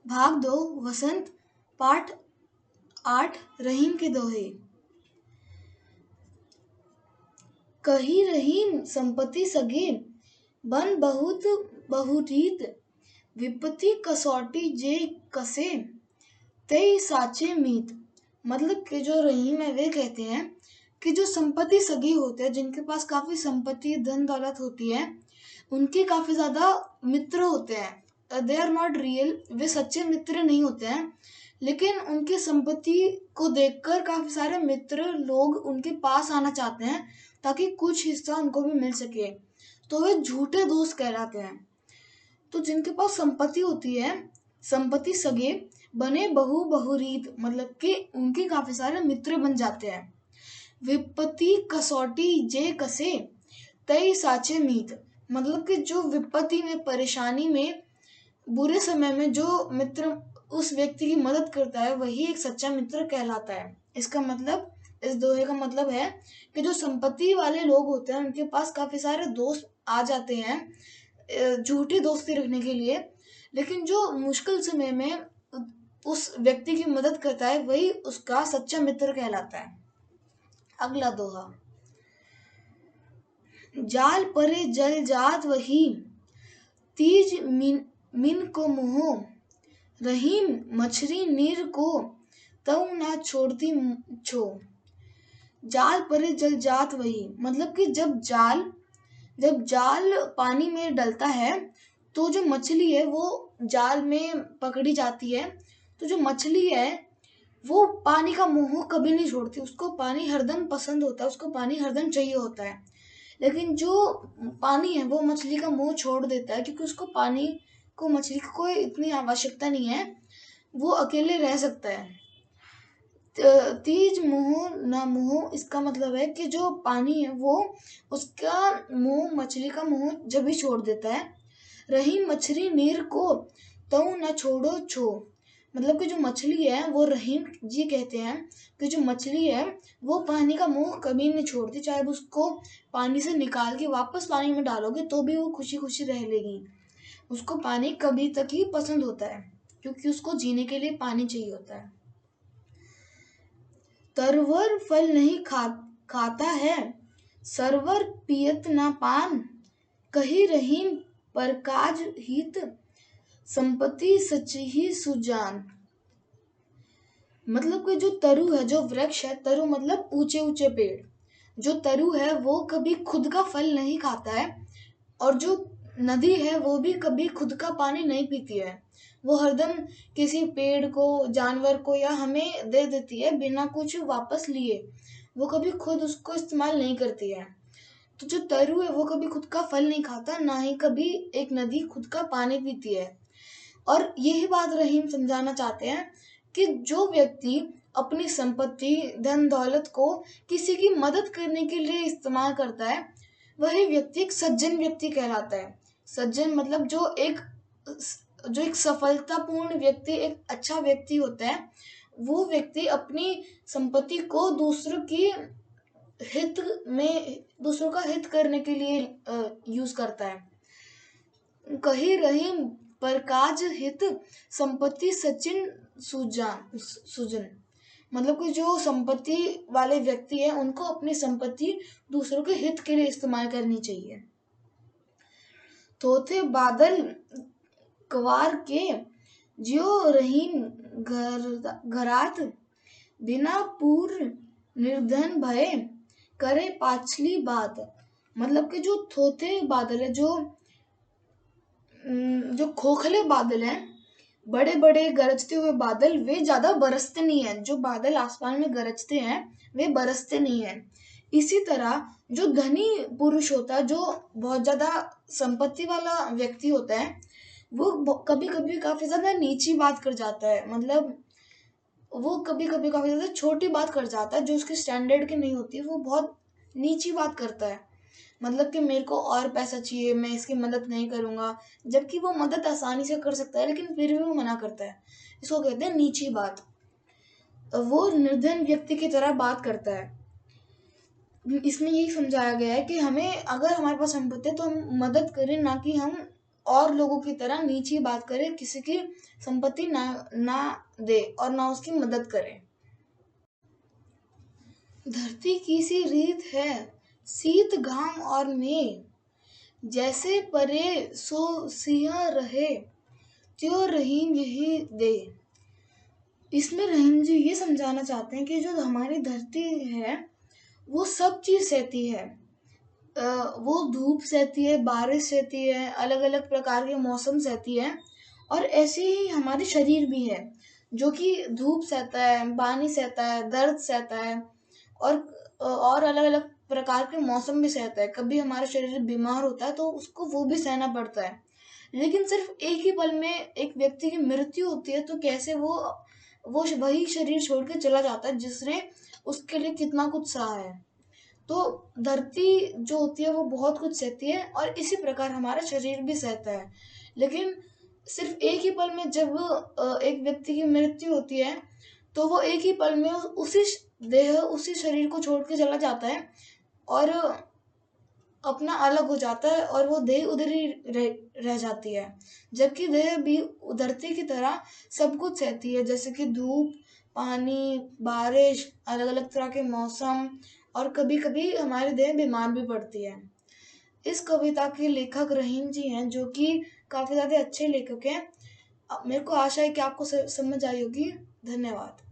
भाग दो वसंत पाठ 8 रहीम के दोहे। कही रहीम संपत्ति सगे बन बहुत बहुरीत विपत्ति कसौटी जे कसे तय साचे मीत। मतलब कि जो रहीम है वे कहते हैं कि जो संपत्ति सगे होते हैं, जिनके पास काफी संपत्ति धन दौलत होती है, उनके काफी ज्यादा मित्र होते हैं। दे आर नॉट रियल, वे सच्चे मित्र नहीं होते हैं, लेकिन उनकी संपत्ति को देखकर काफी सारे मित्र लोग उनके पास आना चाहते हैं ताकि कुछ हिस्सा उनको भी मिल सके, तो वे झूठे दोस्त कहलाते हैं। तो जिनके पास संपत्ति होती है, संपत्ति सगे बने बहुरीत, मतलब कि उनके काफी सारे मित्र बन जाते हैं। विपत्ति कसौटी जे कसे तय साचे मीत, मतलब कि जो विपत्ति में, परेशानी में, बुरे समय में जो मित्र उस व्यक्ति की मदद करता है, वही एक सच्चा मित्र कहलाता है। इसका मतलब, इस दोहे का मतलब है कि जो संपत्ति वाले लोग होते हैं, उनके पास काफी सारे दोस्त आ जाते हैं झूठी दोस्ती रखने के लिए, लेकिन जो मुश्किल समय में उस व्यक्ति की मदद करता है, वही उसका सच्चा मित्र कहलाता है। अगला दोहा। जाल परे जल जात वही तीज मिन को मोह रहीम मछली नीर को तऊ ना छोड़ती छो। जाल परे जल जात वही, मतलब कि जब जाल पानी में डलता है तो जो मछली है वो जाल में पकड़ी जाती है। तो जो मछली है वो पानी का मोह कभी नहीं छोड़ती, उसको पानी हरदम पसंद होता है, उसको पानी हरदम चाहिए होता है। लेकिन जो पानी है वो मछली का मोह छोड़ देता है, क्योंकि उसको पानी को, मछली को कोई इतनी आवश्यकता नहीं है, वो अकेले रह सकता है। तीज मोह ना मोह, इसका मतलब है कि जो पानी है वो उसका मोह, मछली का मोह जब भी छोड़ देता है। रही मछली नीर को तऊ न छोड़ो छो, मतलब कि जो मछली है वो, रहीम जी कहते हैं कि जो मछली है वो पानी का मोह कभी नहीं छोड़ती, चाहे उसको पानी से निकाल के वापस पानी में डालोगे तो भी वो खुशी खुशी रह लेगी। उसको पानी कभी तक ही पसंद होता है, क्योंकि उसको जीने के लिए पानी चाहिए होता है। तरवर फल नहीं खाता है सरवर पियत ना पान कही रहीम पर काज हित संपत्ति सच्ची ही सुजान। मतलब कि जो तरु है, जो वृक्ष है, तरु मतलब ऊंचे ऊंचे पेड़, जो तरु है वो कभी खुद का फल नहीं खाता है, और जो नदी है वो भी कभी खुद का पानी नहीं पीती है, वो हरदम किसी पेड़ को, जानवर को या हमें दे देती है बिना कुछ वापस लिए, वो कभी खुद उसको इस्तेमाल नहीं करती है। तो जो तरु है वो कभी खुद का फल नहीं खाता, ना ही कभी एक नदी खुद का पानी पीती है। और यही बात रहीम समझाना चाहते हैं कि जो व्यक्ति अपनी संपत्ति, धन दौलत को किसी की मदद करने के लिए इस्तेमाल करता है, वही व्यक्ति एक सज्जन व्यक्ति कहलाता है। सज्जन मतलब जो एक सफलतापूर्ण व्यक्ति, एक अच्छा व्यक्ति होता है, वो व्यक्ति अपनी संपत्ति को दूसरों का हित करने के लिए यूज करता है। कही रहीम पर काज हित संपत्ति सचिन सुजन, मतलब कि जो संपत्ति वाले व्यक्ति है, उनको अपनी संपत्ति दूसरों के हित के लिए इस्तेमाल करनी चाहिए। थोथे बादल कवार के जियो रहीम घरात बिना पूर्ण निर्धन भय करे पाछली बात। मतलब कि जो थोथे बादल है, जो खोखले बादल हैं, बड़े बड़े गरजते हुए बादल, वे ज्यादा बरसते नहीं हैं। जो बादल आसमान में गरजते हैं वे बरसते नहीं हैं। इसी तरह जो धनी पुरुष होता है, जो बहुत ज्यादा संपत्ति वाला व्यक्ति होता है, वो कभी कभी काफी ज्यादा नीची बात कर जाता है, मतलब वो कभी कभी काफी ज्यादा छोटी बात कर जाता है, जो उसके स्टैंडर्ड की नहीं होती, वो बहुत नीची बात करता है। मतलब कि मेरे को और पैसा चाहिए, मैं इसकी मदद नहीं करूंगा, जबकि वो मदद आसानी से कर सकता है, लेकिन फिर भी वो मना करता है। इसको कहते हैं नीची बात। वो निर्धन व्यक्ति की तरह बात करता है। इसमें यही समझाया गया है कि हमें, अगर हमारे पास संपत्ति है तो हम मदद करें, ना कि हम और लोगों की तरह नीची बात करे, किसी की संपत्ति ना दे और ना उसकी मदद करे। धरती की सी रीत है, शीत घाम और मेघ, जैसे परे सो सिया रहे, त्यों रहीम यही दे। इसमें रहीम जी ये समझाना चाहते हैं कि जो हमारी धरती है वो सब चीज़ सहती है। वो धूप सहती है, बारिश सहती है, अलग अलग प्रकार के मौसम सहती है। और ऐसे ही हमारे शरीर भी है जो कि धूप सहता है, पानी सहता है, दर्द सहता है, और अलग अलग प्रकार के मौसम भी सहता है। कभी हमारा शरीर बीमार होता है तो उसको वो भी सहना पड़ता है। लेकिन सिर्फ एक ही पल में एक व्यक्ति की मृत्यु होती है तो कैसे वो वही शरीर छोड़ के चला जाता है जिसने उसके लिए कितना कुछ सहा है। तो धरती जो होती है वो बहुत कुछ सहती है और इसी प्रकार हमारा शरीर भी सहता है। लेकिन सिर्फ एक ही पल में जब एक व्यक्ति की मृत्यु होती है तो वो एक ही पल में उसी शरीर को छोड़ के चला जाता है और अपना अलग हो जाता है और वो देह उधर ही रह जाती है। जबकि देह भी धरती की तरह सब कुछ सहती है, जैसे कि धूप, पानी, बारिश, अलग अलग तरह के मौसम, और कभी कभी हमारी देह बीमार भी पड़ती है। इस कविता के लेखक रहीम जी हैं जो कि काफ़ी ज़्यादा अच्छे लेखक हैं। मेरे को आशा है कि आपको समझ आई होगी। धन्यवाद।